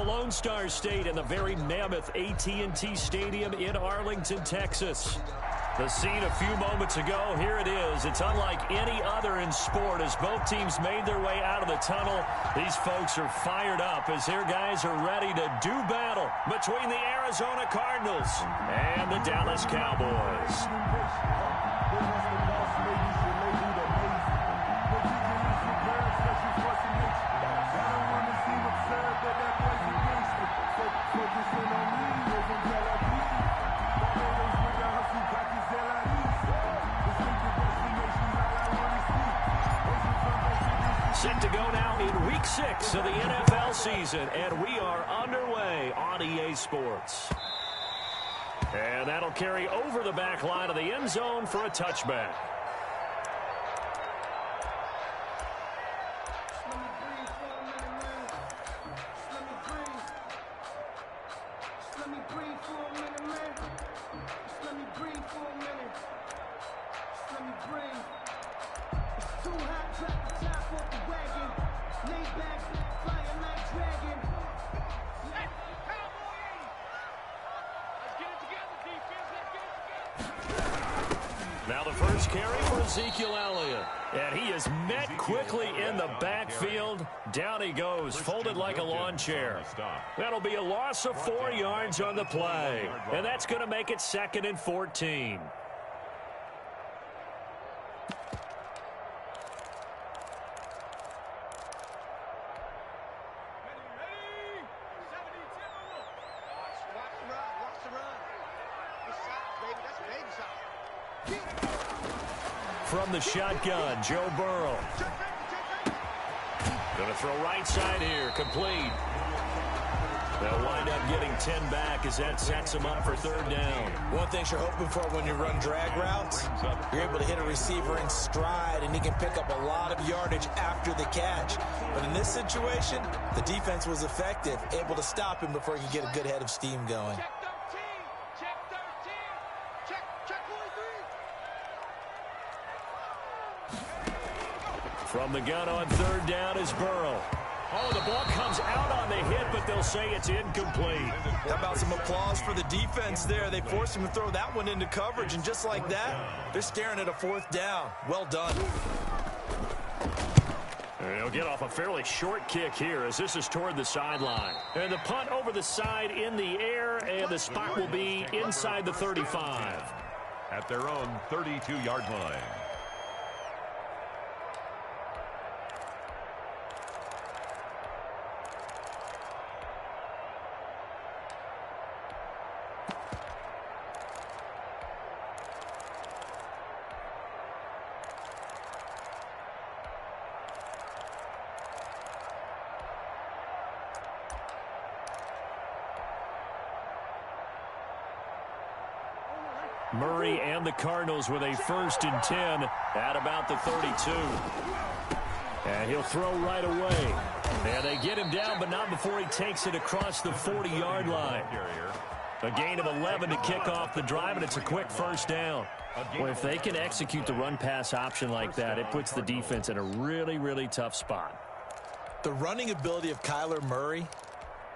Lone Star State and the very mammoth AT&T Stadium in Arlington, Texas. The scene a few moments ago, here it is. It's unlike any other in sport as both teams made their way out of the tunnel. These folks are fired up as their guys are ready to do battle between the Arizona Cardinals and the Dallas Cowboys. Set to go now in Week 6 of the NFL season, and we are underway on EA Sports. And that'll carry over the back line of the end zone for a touchback. Now the first carry for Ezekiel Elliott. And he is met quickly in the backfield. Down he goes, folded like a lawn chair. That'll be a loss of 4 yards on the play. And that's going to make it 2nd and 14. From the shotgun, Joe Burrow. Going to throw right side here, complete. They'll wind up getting 10 back as that sets them up for 3rd down. One thing you're hoping for when you run drag routes, you're able to hit a receiver in stride, and he can pick up a lot of yardage after the catch. But in this situation, the defense was effective, able to stop him before he could get a good head of steam going. From the gun on 3rd down is Burrow. Oh, the ball comes out on the hit, but they'll say it's incomplete. How about some applause for the defense there? They forced him to throw that one into coverage, and just like that, they're staring at a 4th down. Well done. They'll get off a fairly short kick here as this is toward the sideline. And the punt over the side in the air, and the spot will be inside the 35. At their own 32-yard line. Murray and the Cardinals with a 1st and 10 at about the 32. And he'll throw right away. And they get him down, but not before he takes it across the 40-yard line. A gain of 11 to kick off the drive, and it's a quick 1st down. Well, if they can execute the run-pass option like that, it puts the defense in a really, really tough spot. The running ability of Kyler Murray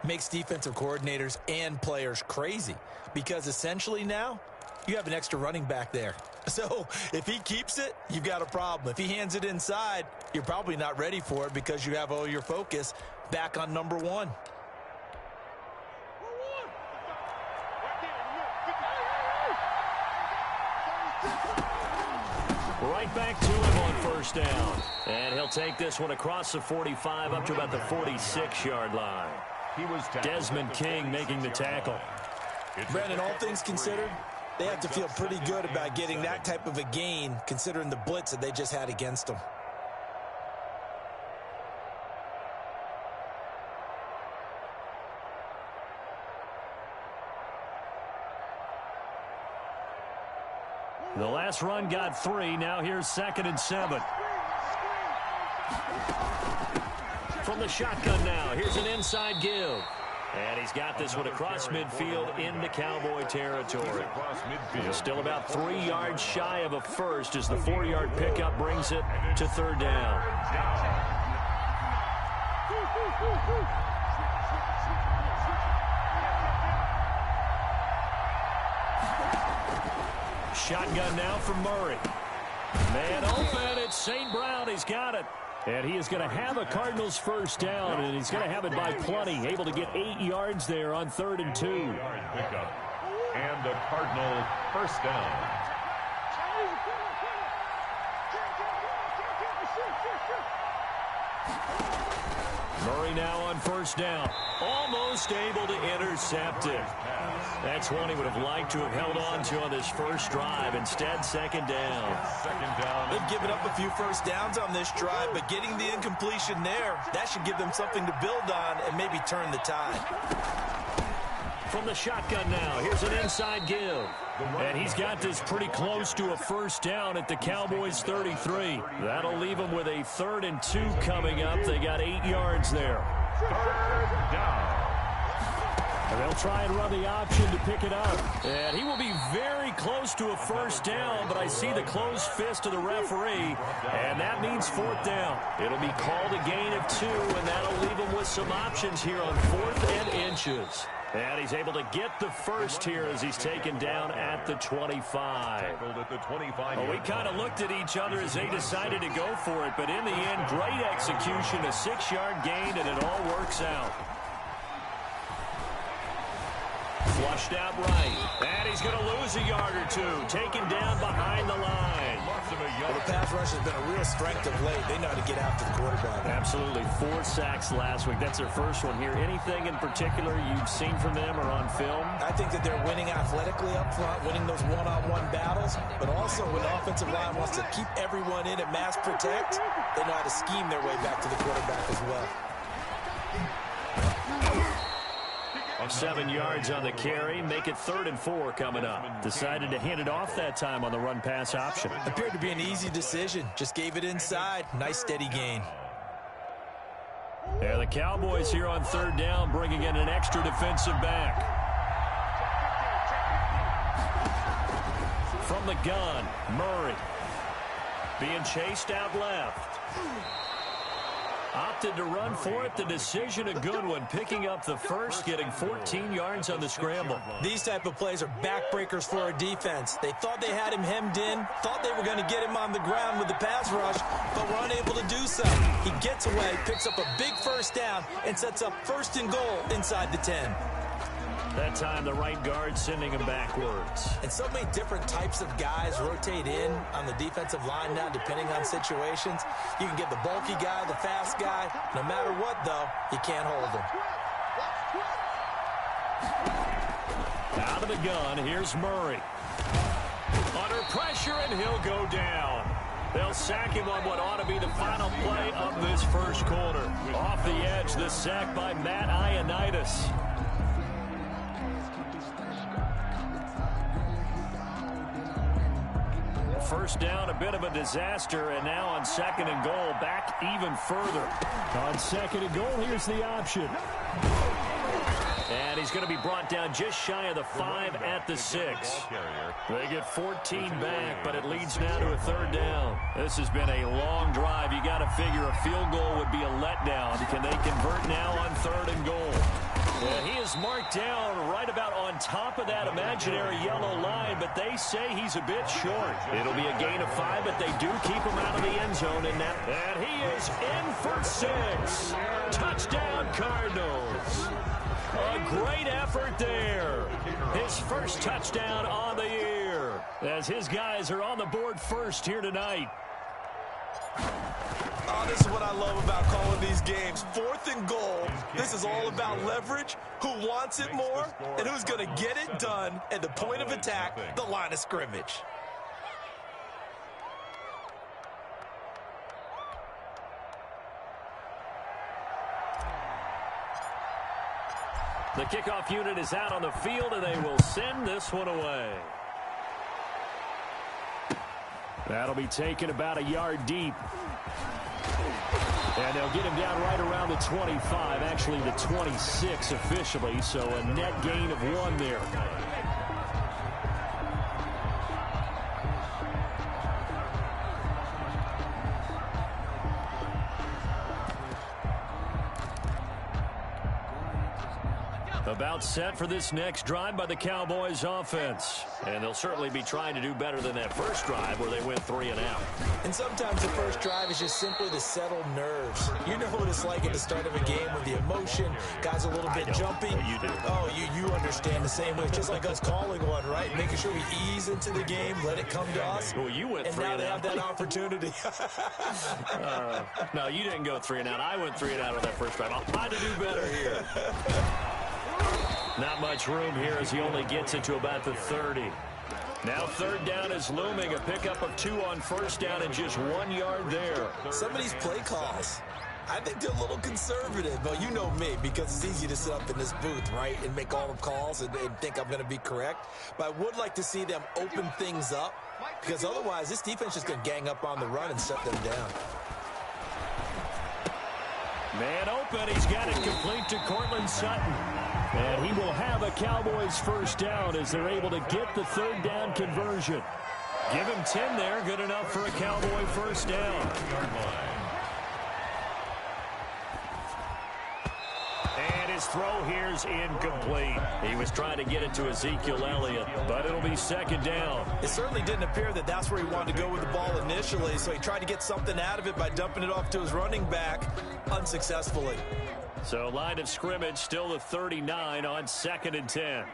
makes defensive coordinators and players crazy because essentially now you have an extra running back there. So if he keeps it, you've got a problem. If he hands it inside, you're probably not ready for it because you have all your focus back on number 1. Right back to him on 1st down. And he'll take this one across the 45 up to about the 46-yard line. Desmond King making the tackle. Brandon, all things considered, they have to feel pretty good about getting that type of a gain considering the blitz that they just had against them. The last run got 3. Now here's 2nd and 7. From the shotgun now, here's an inside give. And he's got this one across midfield into Cowboy territory. He's still about 3 yards shy of a first as the 4-yard pickup brings it to 3rd down. shotgun now from Murray. Man open, it's St. Brown. He's got it. And he is going to have a Cardinals first down, and he's going to have it by plenty. Able to get 8 yards there on 3rd and 2. Pickup. And the Cardinal first down. Murray now on first down. Almost able to intercept it. That's one he would have liked to have held on to on this first drive. Instead, second down. They've given up a few first downs on this drive, but getting the incompletion there, that should give them something to build on and maybe turn the tide. From the shotgun now, here's an inside give. And he's got this pretty close to a first down at the Cowboys' 33. That'll leave them with a 3rd and 2 coming up. They got 8 yards there. 3rd down. And they'll try and run the option to pick it up. And he will be very close to a first down, but I see the closed fist of the referee, and that means 4th down. It'll be called a gain of 2, and that'll leave him with some options here on 4th and inches. And he's able to get the first here as he's taken down at the 25. Well, we kind of looked at each other as they decided to go for it, but in the end, great execution, a 6-yard gain, and it all works out. Flushed out right. And he's going to lose a yard or 2. Taken down behind the line. Well, the pass rush has been a real strength of late. They know how to get after the quarterback. Absolutely. 4 sacks last week. That's their first one here. Anything in particular you've seen from them or on film? I think that they're winning athletically up front, winning those one-on-one battles, but also when the offensive line wants to keep everyone in and mass protect, they know how to scheme their way back to the quarterback as well. 7 yards on the carry. Make it 3rd and 4 coming up. Decided to hand it off that time on the run-pass option. Appeared to be an easy decision. Just gave it inside. Nice steady gain. Yeah, the Cowboys here on 3rd down, bringing in an extra defensive back. From the gun, Murray. Being chased out left. Opted to run for it. The decision a good one. Picking up the first, getting 14 yards on the scramble. These type of plays are backbreakers for our defense. They thought they had him hemmed in, thought they were going to get him on the ground with the pass rush, but were unable to do so. He gets away, picks up a big first down, and sets up 1st and goal inside the 10. That time, the right guard sending him backwards. And so many different types of guys rotate in on the defensive line now, depending on situations. You can get the bulky guy, the fast guy. No matter what, though, you can't hold him. Out of the gun, here's Murray. Under pressure, and he'll go down. They'll sack him on what ought to be the final play of this first quarter. Off the edge, the sack by Matt Ioannidis. First down, a bit of a disaster, and now on 2nd and goal, back even further. On 2nd and goal, here's the option. And he's going to be brought down just shy of the 5 at the 6. They get 14 back, but it leads now to a 3rd down. This has been a long drive. You got to figure a field goal would be a letdown. Can they convert now on 3rd and goal? Well, he is marked down right about on top of that imaginary yellow line, but they say he's a bit short. It'll be a gain of 5, but they do keep him out of the end zone. And he is in for 6. Touchdown, Cardinals. A great effort there. His first touchdown on the year, as his guys are on the board first here tonight. Oh, this is what I love about calling these games. 4th and goal. This is all about leverage, who wants it more, and who's going to get it done at the point of attack, the line of scrimmage. The kickoff unit is out on the field, and they will send this one away. That'll be taken about a yard deep. And they'll get him down right around the 25, actually the 26 officially, so a net gain of 1 there. About set for this next drive by the Cowboys offense. And they'll certainly be trying to do better than that first drive where they went 3 and out. And sometimes the first drive is just simply to settle nerves. You know what it's like at the start of a game with the emotion, guys a little bit jumpy. You do. Oh, you understand the same way. It's just like us calling one, right? Making sure we ease into the game, let it come to us. Well, you went and 3 now and they out. have that opportunity. No, you didn't go 3 and out. I went 3 and out on that first drive. I'll try to do better here. Not much room here as he only gets it to about the 30. Now third down is looming. A pickup of 2 on first down and just 1 yard there. Some of these play calls, I think they're a little conservative. But you know me, because it's easy to sit up in this booth, right, and make all the calls and think I'm going to be correct. But I would like to see them open things up, because otherwise this defense is going to gang up on the run and shut them down. Man open. He's got it complete to Cortland Sutton. And he will have a Cowboys first down as they're able to get the third down conversion. Give him 10 there. Good enough for a Cowboy first down. And his throw here's incomplete. He was trying to get it to Ezekiel Elliott, but it'll be second down. It certainly didn't appear that that's where he wanted to go with the ball initially, so he tried to get something out of it by dumping it off to his running back unsuccessfully. So line of scrimmage still the 39 on 2nd and 10.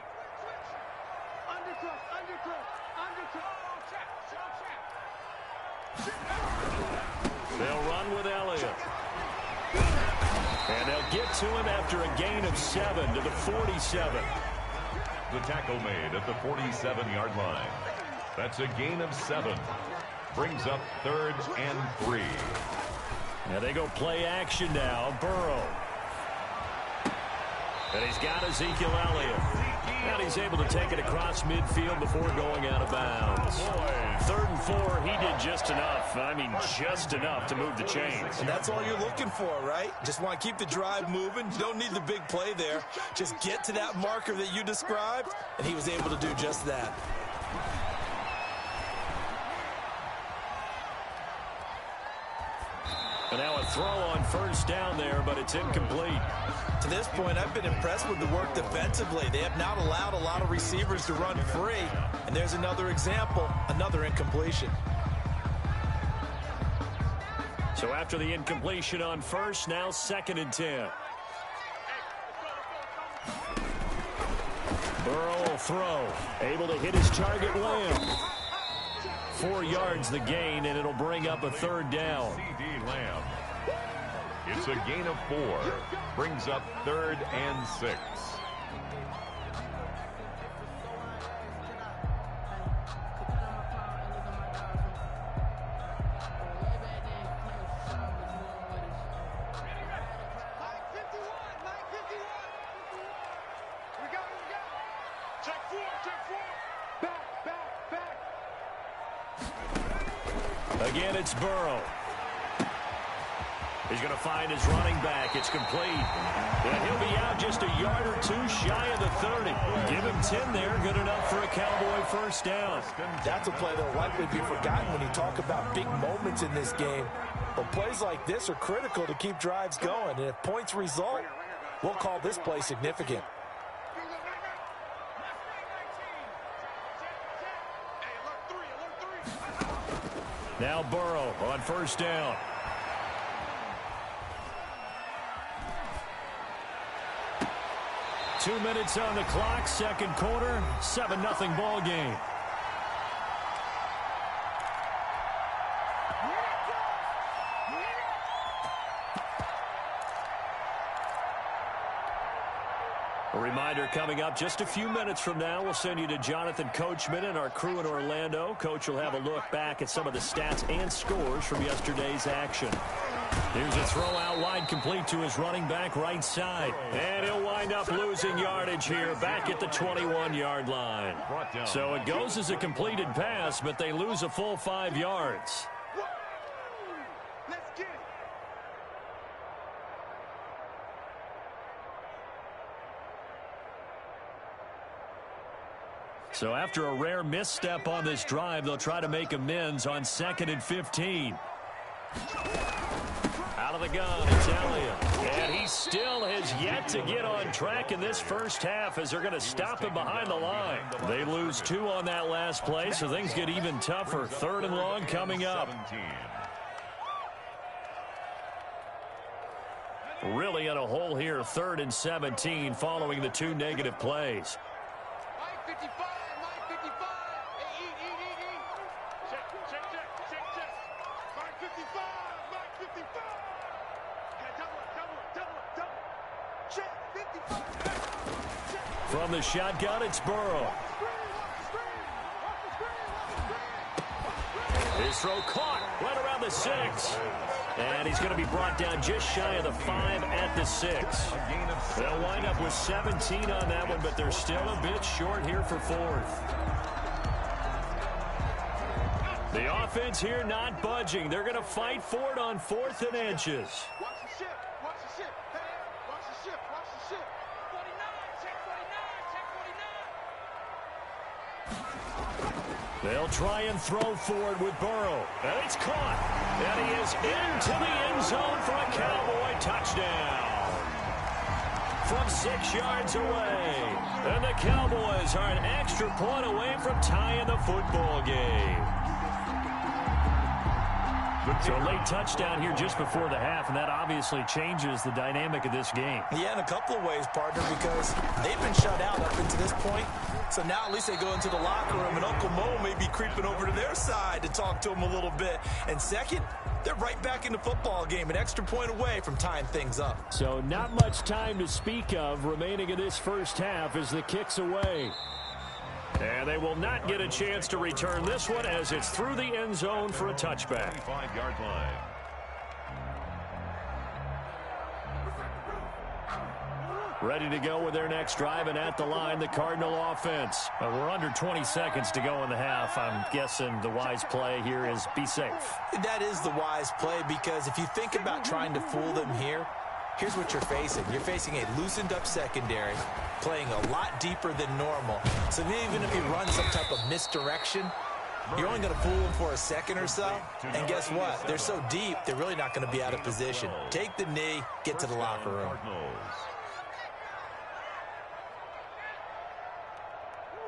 They'll run with Elliott. And they'll get to him after a gain of 7 to the 47. The tackle made at the 47-yard line. That's a gain of 7. Brings up 3rd and 3. Now they go play action now. Burrow. And he's got Ezekiel Elliott. And he's able to take it across midfield before going out of bounds. 3rd and 4, he did just enough. I mean, just enough to move the chains. And that's all you're looking for, right? Just want to keep the drive moving. You don't need the big play there. Just get to that marker that you described, and he was able to do just that. And now a throw on first down there, but it's incomplete. To this point, I've been impressed with the work defensively. They have not allowed a lot of receivers to run free. And there's another example, another incompletion. So after the incompletion on first, now 2nd and 10. Burrow will throw. Able to hit his target, Lamb. 4 yards the gain, and it'll bring up a 3rd down. C.D. Lamb. It's a gain of 4. Brings up 3rd and 6. Again, it's Burrow. He's going to find his running back. It's complete. And he'll be out just a yard or 2 shy of the 30. Give him 10 there. Good enough for a Cowboy first down. That's a play that will likely be forgotten when you talk about big moments in this game. But plays like this are critical to keep drives going. And if points result, we'll call this play significant. Now Burrow on first down. Two minutes on the clock, second quarter, 7-0 ball game. A reminder coming up just a few minutes from now, we'll send you to Jonathan Coachman and our crew in Orlando. Coach will have a look back at some of the stats and scores from yesterday's action. Here's a throw out wide, complete to his running back right side. And he'll wind up losing yardage here back at the 21-yard line. So it goes as a completed pass, but they lose a full 5 yards. So after a rare misstep on this drive, they'll try to make amends on 2nd and 15. Out of the gun, it's Elliott. And he still has yet to get on track in this first half as they're going to stop him behind the line. They lose 2 on that last play, so things get even tougher. 3rd and long coming up. Really in a hole here, 3rd and 17 following the 2 negative plays. From the shotgun, it's Burrow. His throw caught right around the 6. And he's going to be brought down just shy of the 5 at the 6. They'll wind up with 17 on that one, but they're still a bit short here for 4th. The offense here not budging. They're going to fight for it on 4th and inches. Watch the ship. Watch the ship. Hey, watch the ship. Watch the ship. 49. Check 49. Check 49. They'll try and throw forward with Burrow. And it's caught. And he is into the end zone for a Cowboy touchdown. From 6 yards away. And the Cowboys are an extra point away from tying the football game. So a late touchdown here just before the half, and that obviously changes the dynamic of this game. Yeah, in a couple of ways, partner, because they've been shut out up until this point. So now at least they go into the locker room, and Uncle Mo may be creeping over to their side to talk to them a little bit. And second, they're right back in the football game, an extra point away from tying things up. So not much time to speak of remaining in this first half as the kick's away. And they will not get a chance to return this one as it's through the end zone for a touchback. 25-yard line. Ready to go with their next drive, and at the line, the Cardinal offense. We're under 20 seconds to go in the half. I'm guessing the wise play here is be safe. That is the wise play, because if you think about trying to fool them here, here's what you're facing. You're facing a loosened up secondary, playing a lot deeper than normal. So even if you run some type of misdirection, you're only going to fool them for a second or so. And guess what? They're so deep, they're really not going to be out of position. Take the knee, get to the locker room.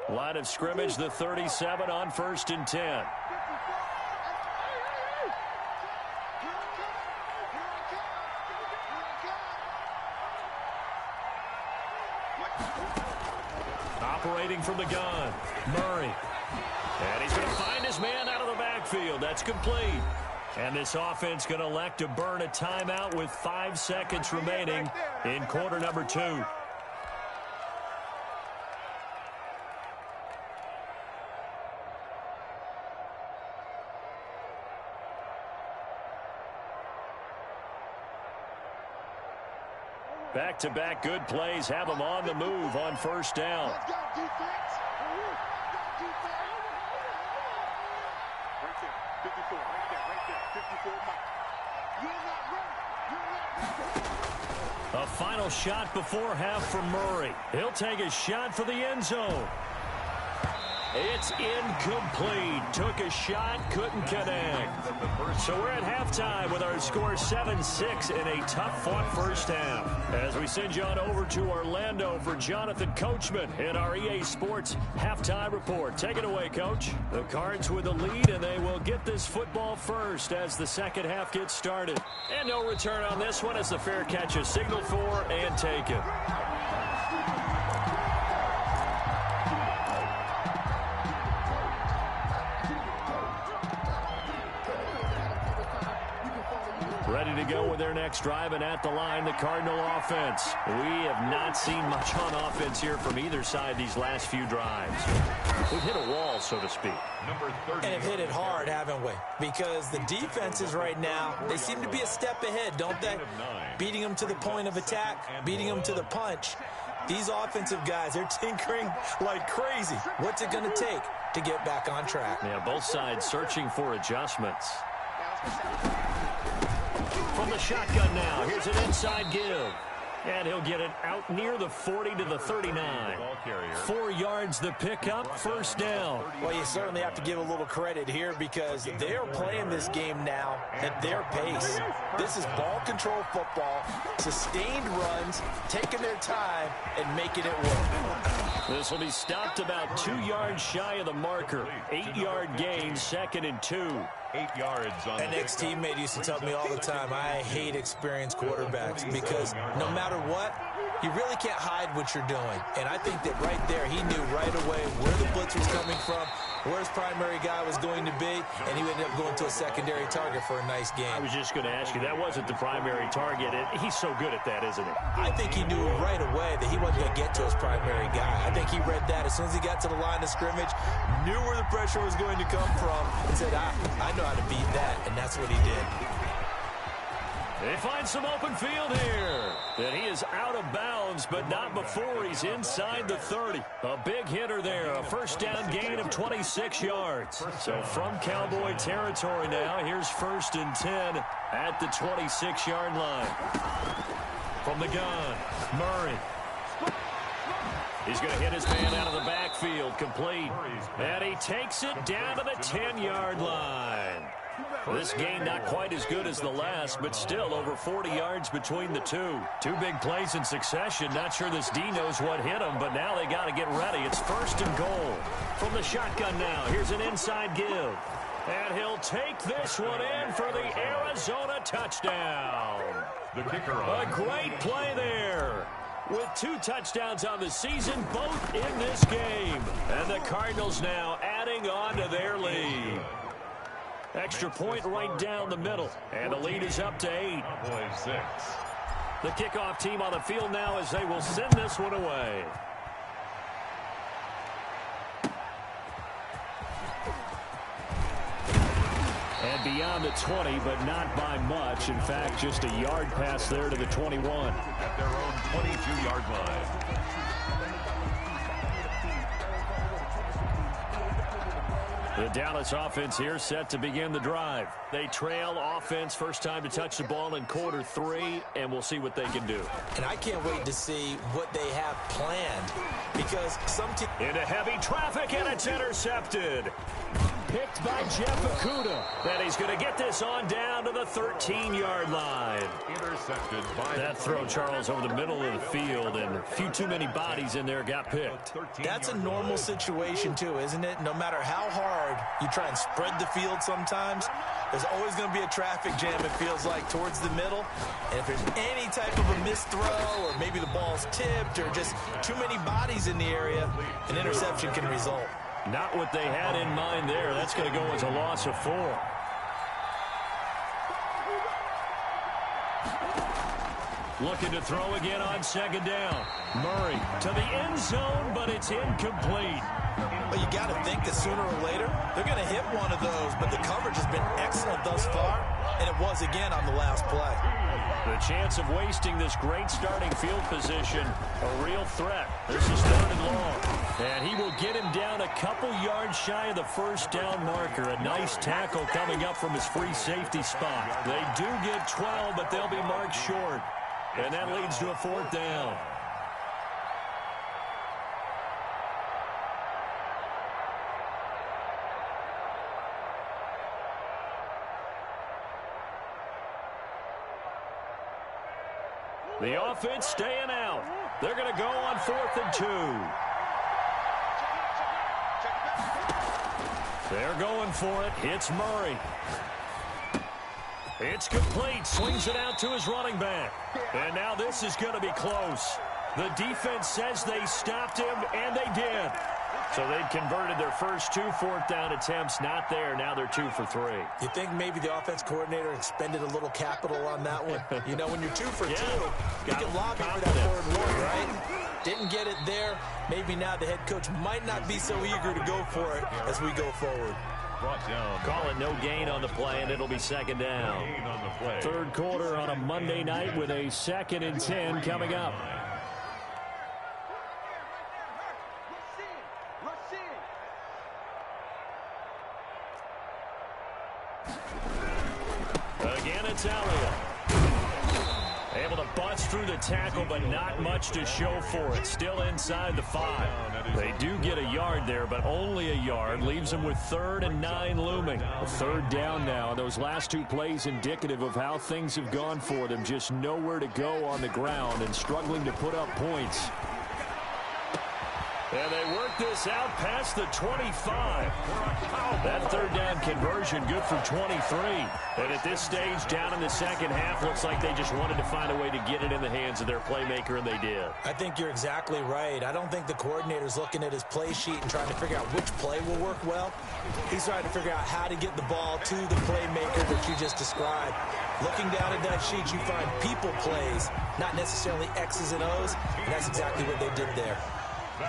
Line of scrimmage, the 37 on 1st and 10. Operating from the gun, Murray. And he's going to find his man out of the backfield. That's complete. And this offense going to elect to burn a timeout with 5 seconds remaining in quarter number 2. Back-to-back good plays have them on the move on 1st down. Let's go, defense. Right there, 54, right there, 54 mark. You're not ready. A final shot before half from Murray. He'll take a shot for the end zone. It's incomplete. Took a shot, couldn't connect. So we're at halftime with our score 7-6 in a tough-fought first half. As we send you on over to Orlando for Jonathan Coachman in our EA Sports halftime report. Take it away, Coach. The Cards with the lead, and they will get this football first as the second half gets started. And no return on this one as the fair catch is signaled for and taken. Ready to go with their next drive, and at the line, the Cardinal offense. We have not seen much on offense here from either side these last few drives. We've hit a wall, so to speak. And have hit it hard, haven't we? Because the defenses right now, they seem to be a step ahead, don't they? Beating them to the point of attack, beating them to the punch. These offensive guys, they're tinkering like crazy. What's it going to take to get back on track? Yeah, both sides searching for adjustments. From the shotgun now, here's an inside give. And he'll get it out near the 40 to the 39. 4 yards the pickup, first down. Well, you certainly have to give a little credit here because they're playing this game now at their pace. This is ball control football, sustained runs, taking their time, and making it work. This will be stopped about 2 yards shy of the marker. 8-yard gain, 2nd and 2. 8 yards on An ex-teammate used to tell me all the time, I hate experienced quarterbacks because no matter what, you really can't hide what you're doing. And I think that right there, he knew right away where the blitz was coming from, where his primary guy was going to be, and he ended up going to a secondary target for a nice game. I was just going to ask you, that wasn't the primary target. He's so good at that, isn't he? I think he knew right away that he wasn't going to get to his primary guy. I think he read that as soon as he got to the line of scrimmage, knew where the pressure was going to come from, and said, I know how to beat that, and that's what he did. They find some open field here. And he is out of bounds, but not before he's inside the 30. A big hitter there, a first down gain of 26 yards. So from Cowboy territory now, here's 1st and 10 at the 26-yard line. From the gun, Murray. He's going to hit his man out of the backfield, complete. And he takes it down to the 10-yard line. This game not quite as good as the last, but still over 40 yards between the two. 2 big plays in succession. Not sure this D knows what hit him, but now they got to get ready. It's 1st and goal. From the shotgun now, here's an inside give. And he'll take this one in for the Arizona touchdown. the kicker A great play there. With 2 touchdowns on the season, both in this game. And the Cardinals now adding on to their lead. Extra point right down the middle. And the lead is up to 8. Cowboys 6. The kickoff team on the field now as they will send this one away. And beyond the 20, but not by much. In fact, just a yard pass there to the 21. At their own 22-yard line. The Dallas offense here set to begin the drive. They trail offense, first time to touch the ball in quarter 3, and we'll see what they can do. And I can't wait to see what they have planned because some team... Into heavy traffic, and it's intercepted. Picked by Jeff Okudah. And he's going to get this on down to the 13-yard line. Intercepted by that throw, Charles, over the middle of the field, and a few too many bodies in there got picked. That's a normal situation, too, isn't it? No matter how hard you try and spread the field sometimes, there's always going to be a traffic jam, it feels like, towards the middle. And if there's any type of a missed throw or maybe the ball's tipped or just too many bodies in the area, an interception can result. Not what they had in mind there. That's going to go as a loss of 4. Looking to throw again on 2nd down. Murray to the end zone, but it's incomplete. Well, you got to think that sooner or later they're going to hit one of those, but the coverage has been excellent thus far, and it was again on the last play. The chance of wasting this great starting field position, a real threat. This is 3rd and long. And he will get him down a couple yards shy of the first down marker. A nice tackle coming up from his free safety spot. They do get 12, but they'll be marked short. And that leads to a 4th down. The offense staying out. They're going to go on 4th and 2. They're going for it. It's Murray. It's complete. Swings it out to his running back. And now this is going to be close. The defense says they stopped him, and they did. So they'd converted their first 2 4th down attempts. Not there. Now they're 2 for 3. You think maybe the offense coordinator expended a little capital on that one? You know, when you're 2 for 2, you can lobby for that 4th one, right? Didn't get it there. Maybe now the head coach might not be so eager to go for it as we go forward. Brought down. Call it no gain on the play, and it'll be 2nd down. Gain on the play. 3rd quarter on a Monday night with a 2nd and 10 coming up. Again, it's Elliott. Able to bust through the tackle, but not much to show for it. Still inside the 5. They do get a yard there, but only a yard. Leaves them with 3rd and 9 looming. A 3rd down now. Those last 2 plays indicative of how things have gone for them. Just nowhere to go on the ground and struggling to put up points. And they work this out past the 25. That 3rd down conversion good for 23. And at this stage, down in the second half, looks like they just wanted to find a way to get it in the hands of their playmaker, and they did. I think you're exactly right. I don't think the coordinator's looking at his play sheet and trying to figure out which play will work well. He's trying to figure out how to get the ball to the playmaker that you just described. Looking down at that sheet, you find people plays, not necessarily X's and O's, and that's exactly what they did there.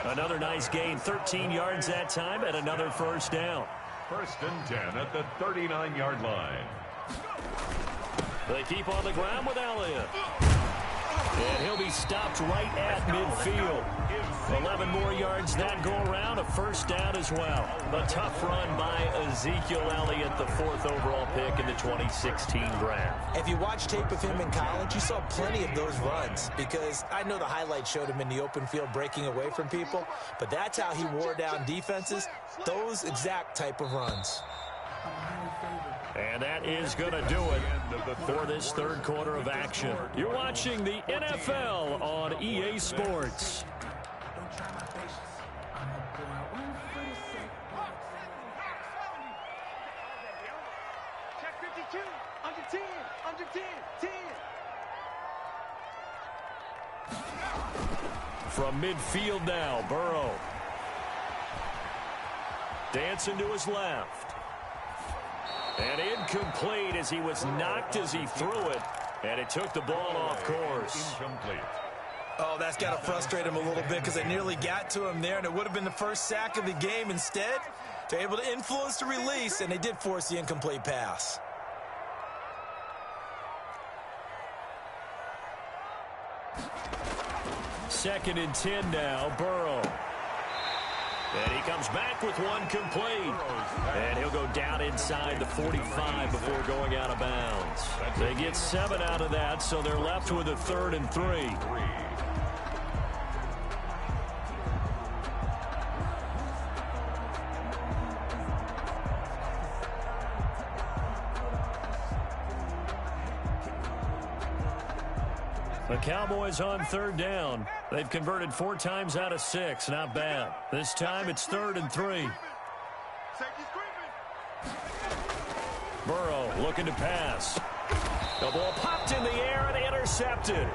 Another nice gain, 13 yards that time, and another 1st down. 1st and 10 at the 39-yard line. They keep on the ground with Elliott. And he'll be stopped right at midfield. 11 more yards that go around, a 1st down as well. A tough run by Ezekiel Elliott, the 4th overall pick in the 2016 draft. If you watch tape of him in college, you saw plenty of those runs, because I know the highlights showed him in the open field breaking away from people, but that's how he wore down defenses, those exact type of runs. And that is going to do it for this 3rd quarter of action. You're watching the NFL on EA Sports. Check 52. Under 10. Under 10. 10. From midfield now, Burrow. Dancing to his left. And incomplete as he was knocked as he threw it. And it took the ball off course. Incomplete. Oh, that's got to frustrate him a little bit, because they nearly got to him there, and it would have been the 1st sack of the game. Instead, they're able to influence the release, and they did force the incomplete pass. Second and 10 now, Burrow. And he comes back with one complete. And he'll go down inside the 45 before going out of bounds. They get 7 out of that, so they're left with a 3rd and 3. The Cowboys on 3rd down. They've converted 4 times out of 6. Not bad. This time it's 3rd and 3. Burrow looking to pass. The ball popped in the air and intercepted.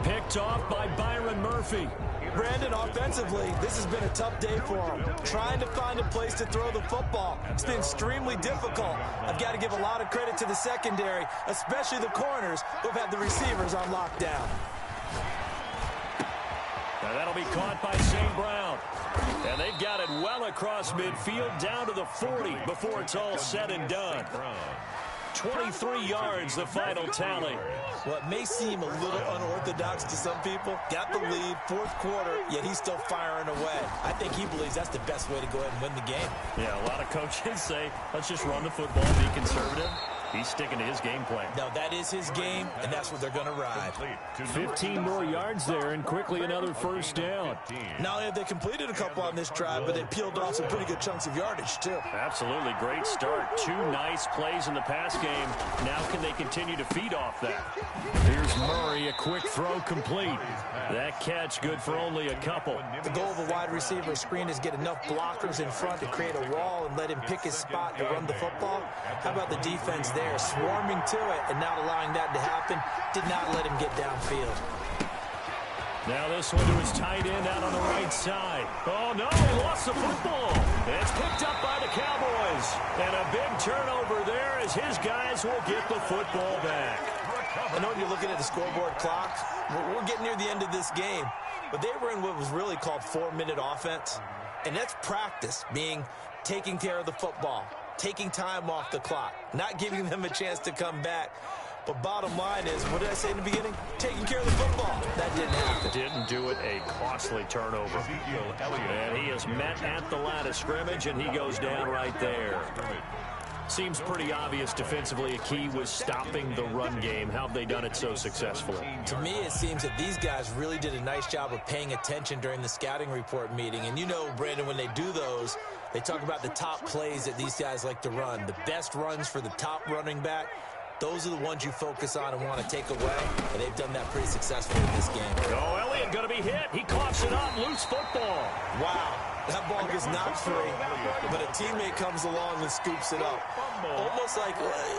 Picked off by Byron Murphy. Brandon, offensively, this has been a tough day for him. Trying to find a place to throw the football. It's been extremely difficult. I've got to give a lot of credit to the secondary, especially the corners, who have had the receivers on lockdown. And that'll be caught by St. Brown. And they've got it well across midfield down to the 40 before it's all said and done. 23 yards, the final tally. What may seem a little unorthodox to some people, got the lead, 4th quarter, yet he's still firing away. I think he believes that's the best way to go ahead and win the game. Yeah, a lot of coaches say, let's just run the football, be conservative. He's sticking to his game plan. No, that is his game, and that's what they're going to ride. 15 more yards there, and quickly another 1st down. Not only have they completed a couple on this drive, but they peeled off some pretty good chunks of yardage, too. Absolutely. Great start. 2 nice plays in the pass game. Now can they continue to feed off that? Here's Murray, a quick throw complete. That catch good for only a couple. The goal of a wide receiver screen is get enough blockers in front to create a wall and let him pick his spot to run the football. How about the defense there, swarming to it and not allowing that to happen? Did not let him get downfield. Now this one to his tight end out on the right side. Oh, no, he lost the football. And it's picked up by the Cowboys. And a big turnover there as his guys will get the football back. I know you're looking at the scoreboard clock. We're getting near the end of this game. But they were in what was really called 4-minute offense. And that's practice, meaning taking care of the football, taking time off the clock, not giving them a chance to come back. But bottom line is, what did I say in the beginning? Taking care of the football. That didn't happen. Didn't do it. A costly turnover. And he is met at the line of scrimmage, and he goes down right there. Seems pretty obvious defensively a key was stopping the run game. How have they done it so successfully? To me, it seems that these guys really did a nice job of paying attention during the scouting report meeting. And you know, Brandon, when they do those, they talk about the top plays that these guys like to run. The best runs for the top running back, those are the ones you focus on and want to take away. And they've done that pretty successfully in this game. Oh, Elliott going to be hit. He coughs it up. Loose football. Wow. That ball gets knocked free, but a teammate comes along and scoops it up.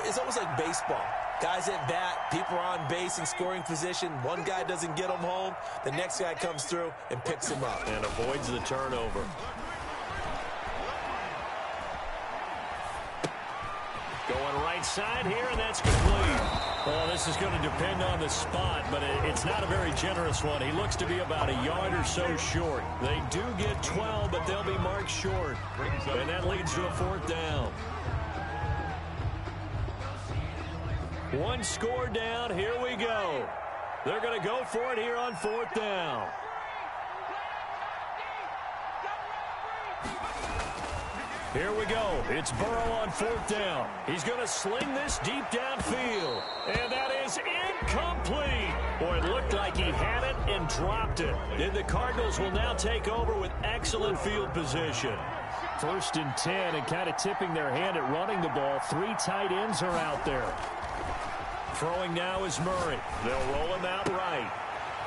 It's almost like baseball. Guys at bat, people are on base in scoring position. One guy doesn't get them home. The next guy comes through and picks him up. And avoids the turnover. Going right side here, and that's complete. Well, this is going to depend on the spot, but it's not a very generous one. He looks to be about a yard or so short. They do get 12, but they'll be marked short. And that leads to a 4th down. One score down. Here we go. They're going to go for it here on 4th down. Here we go. It's Burrow on 4th down. He's going to sling this deep downfield. And that is incomplete. Boy, it looked like he had it and dropped it. And the Cardinals will now take over with excellent field position. 1st and 10, and kind of tipping their hand at running the ball. 3 tight ends are out there. Throwing now is Murray. They'll roll him out right.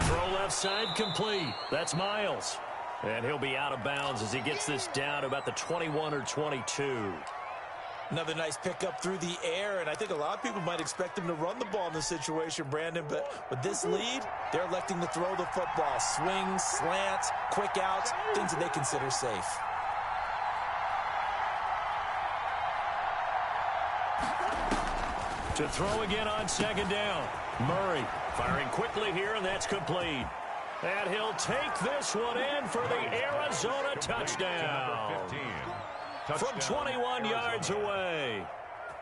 Throw left side complete. That's Miles. And he'll be out of bounds as he gets this down to about the 21 or 22. Another nice pickup through the air, and I think a lot of people might expect him to run the ball in this situation, Brandon, but with this lead, they're electing to throw the football. Swings, slants, quick outs, things that they consider safe. To throw again on 2nd down. Murray firing quickly here, and that's complete. And he'll take this one in for the Arizona touchdown. From 21 yards away.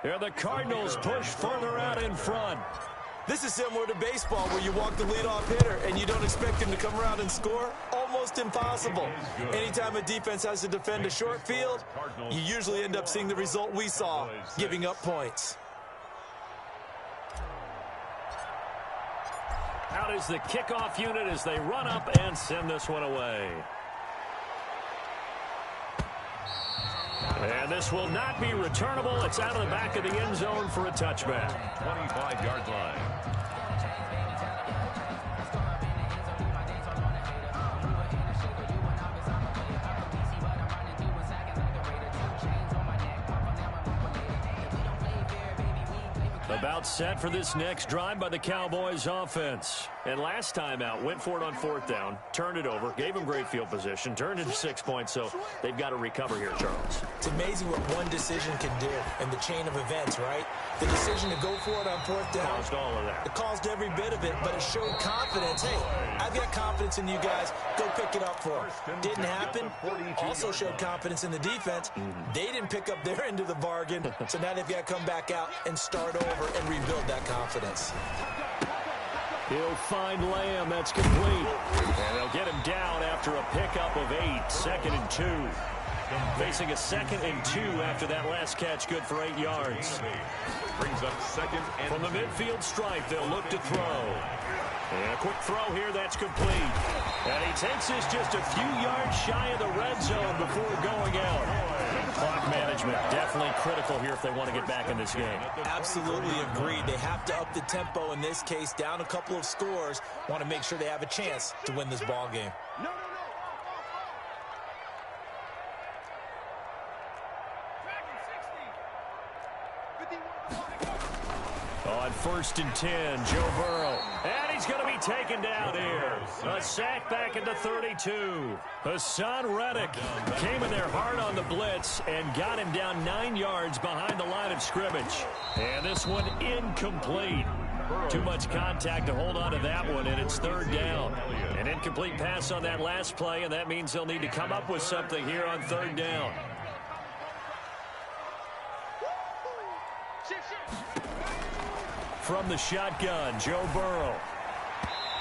Here the Cardinals push further out in front. This is similar to baseball where you walk the leadoff hitter and you don't expect him to come around and score. Almost impossible. Anytime a defense has to defend a short field, you usually end up seeing the result we saw, giving up points. Out is the kickoff unit as they run up and send this one away. And this will not be returnable. It's out of the back of the end zone for a touchback. 25-yard line. About set for this next drive by the Cowboys offense. And last time out, went for it on 4th down, turned it over, gave them great field position, turned it to 6 points, so they've got to recover here, Charles. It's amazing what one decision can do in the chain of events, right? The decision to go for it on 4th down. Caused all of that. It caused every bit of it, but it showed confidence. Hey, I've got confidence in you guys. Go pick it up for them. Didn't happen. Also showed confidence in the defense. They didn't pick up their end of the bargain, so now they've got to come back out and start over and rebuild that confidence. He'll find Lamb. That's complete. And they'll get him down after a pickup of 8. 2nd and 2. Facing a 2nd and 2 after that last catch. Good for 8 yards. Brings up 2nd and from the midfield stripe, they'll look to throw. And a quick throw here. That's complete. And he takes this just a few yards shy of the red zone before going out. Clock management definitely critical here if they want to get back in this game. Absolutely agreed. They have to up the tempo in this case, down a couple of scores. Want to make sure they have a chance to win this ball game. On 1st and 10, Joe Burrow. And he's going to be taken down here. A sack back into 32. Hassan Reddick came in there hard on the blitz and got him down 9 yards behind the line of scrimmage. And this one incomplete. Too much contact to hold on to that one, and it's 3rd down. An incomplete pass on that last play, and that means they'll need to come up with something here on 3rd down. From the shotgun, Joe Burrow.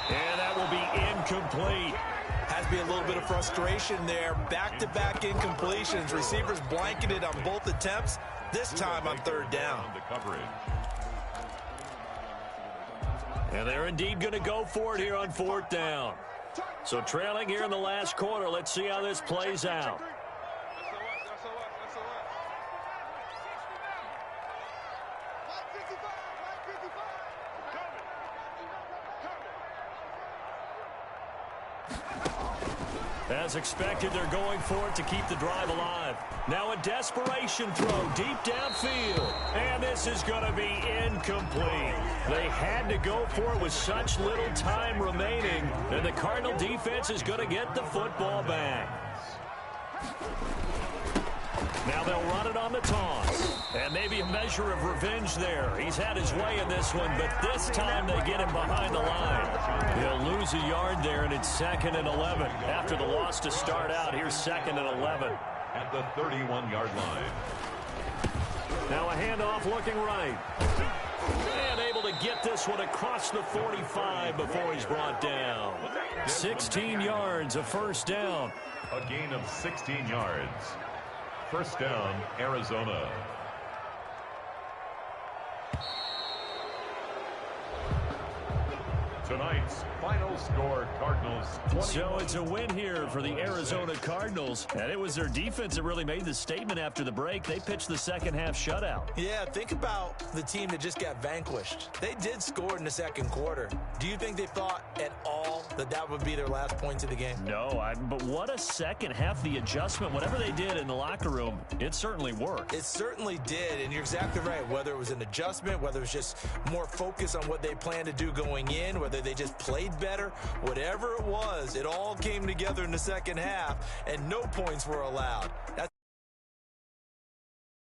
And that will be incomplete. Has to be a little bit of frustration there. Back-to-back incompletions. Receivers blanketed on both attempts. This time on third down. And they're indeed going to go for it here on fourth down. So trailing here in the last quarter. Let's see how this plays out. As expected, they're going for it to keep the drive alive. Now a desperation throw deep downfield. And this is going to be incomplete. They had to go for it with such little time remaining. And the Cardinal defense is going to get the football back. Now they'll run it on the taunt. And maybe a measure of revenge there. He's had his way in this one, but this time they get him behind the line. He'll lose a yard there, and it's 2nd and 11. After the loss to start out, here's 2nd and 11. At the 31-yard line. Now a handoff looking right. And able to get this one across the 45 before he's brought down. 16 yards, a first down. A gain of 16 yards. First down, Arizona. Tonight's final score, Cardinals 21. So it's a win here for the Arizona Cardinals. And it was their defense that really made the statement after the break. They pitched the second-half shutout. Yeah, think about the team that just got vanquished. They did score in the second quarter. Do you think they thought at all that that would be their last points of the game? No, but what a second half. The adjustment, whatever they did in the locker room, it certainly worked. It certainly did, and you're exactly right. Whether it was an adjustment, whether it was just more focus on what they planned to do going in, whether they just played better, whatever it was, it all came together in the second half, and no points were allowed. That's